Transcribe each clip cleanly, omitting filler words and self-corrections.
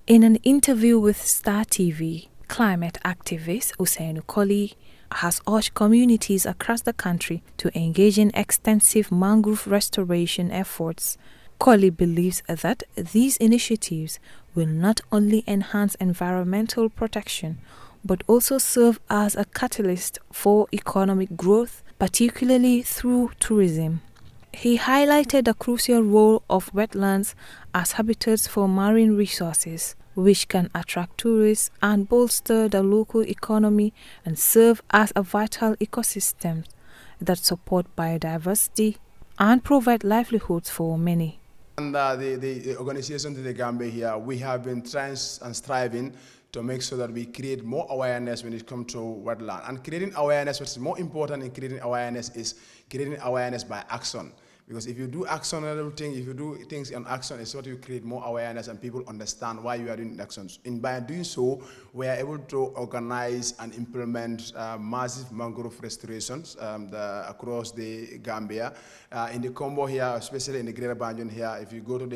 In an interview with Star TV, climate activist Ousainu Colley has urged communities across the country to engage in extensive mangrove restoration efforts. Colley believes that these initiatives will not only enhance environmental protection but also serve as a catalyst for economic growth, particularly through tourism. He highlighted the crucial role of wetlands as habitats for marine resources, which can attract tourists and bolster the local economy and serve as a vital ecosystem that support biodiversity and provide livelihoods for many. And the organization to the Gambia here, we have been trying and striving to make sure that we create more awareness when it comes to wetland. And creating awareness, what's more important in creating awareness is creating awareness by action. Because if you do action and everything, if you do things in action, it's what you create more awareness and people understand why you are doing actions. And by doing so, we are able to organize and implement massive mangrove restorations across the Gambia. In the Combo here, especially in the Greater Banjul here, if you go to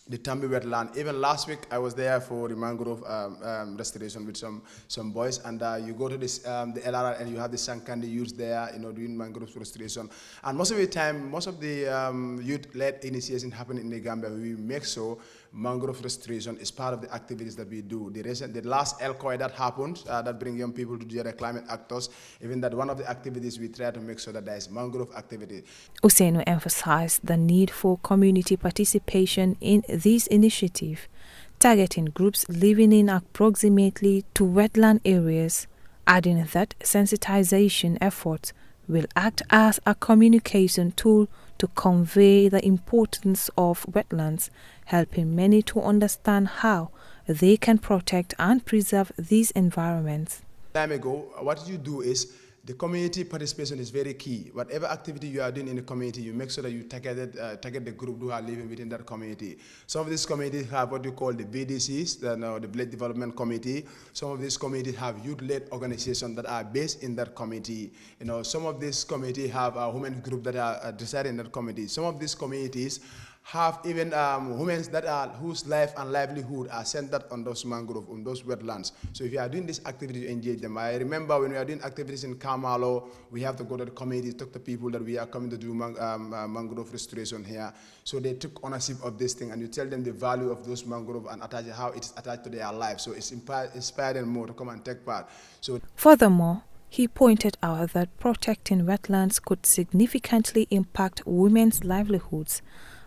the Tambi wetland. Even last week, I was there for the mangrove restoration with some boys, and you go to this the LRR and you have the Sankandi youths there, doing mangrove restoration. And most of the time, most of the youth-led initiation happen in the Gambia. We make sure mangrove restoration is part of the activities that we do. The last ELCOI that happened, that bring young people together, climate actors, even that one of the activities we try to make sure that there is mangrove activity. Ousainu emphasized the need for community participation in this initiative, targeting groups living in approximately to wetland areas, adding that sensitization efforts will act as a communication tool to convey the importance of wetlands, helping many to understand how they can protect and preserve these environments. Time ago, what you do is the community participation is very key. Whatever activity you are doing in the community, you make sure that you target the group who are living within that community. Some of these communities have what you call the VDCs, the Village Development Committee. Some of these communities have youth-led organizations that are based in that committee. Some of these communities have a women group that are deciding in that committee. Some of these communities have even women whose life and livelihood are centered on those mangrove, on those wetlands. So if you are doing this activity, you engage them. I remember when we are doing activities in Kamalo, we have to go to the community, talk to people that we are coming to do mangrove restoration here. So they took ownership of this thing, and you tell them the value of those mangrove and how it's attached to their life. So it's inspired them more to come and take part. So furthermore, he pointed out that protecting wetlands could significantly impact women's livelihoods,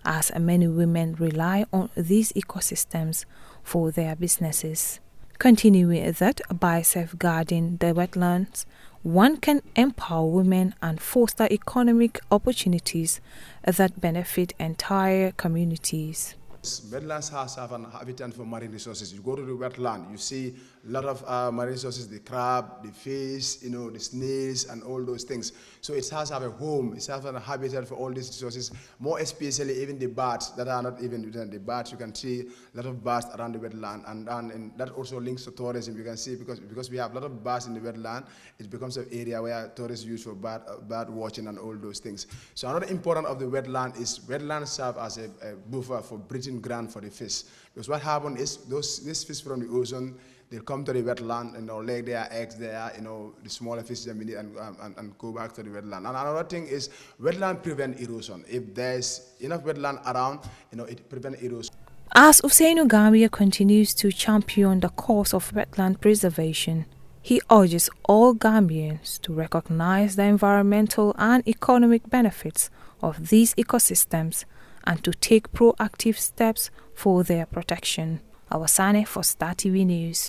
as many women rely on these ecosystems for their businesses. Continuing that by safeguarding the wetlands, one can empower women and foster economic opportunities that benefit entire communities. Wetlands have an habitat for marine resources. You go to the wetland, you see a lot of marine resources, the crab, the fish, the snails, and all those things. So it has to have a home, it has a habitat for all these resources, more especially even the birds that are not even within the birds. You can see a lot of birds around the wetland, and that also links to tourism. You can see because we have a lot of birds in the wetland, it becomes an area where tourists use for bird watching and all those things. So another important of the wetland is wetlands serve as a buffer for breeding ground for the fish. Because what happens is these fish from the ocean, they come to the wetland and they'll lay their eggs there, the smaller fish and go back to the wetland. And another thing is wetland prevent erosion. If there's enough wetland around, it prevents erosion. As Ousainu Gambia continues to champion the cause of wetland preservation, he urges all Gambians to recognize the environmental and economic benefits of these ecosystems and to take proactive steps for their protection. Ousainu for Star TV News.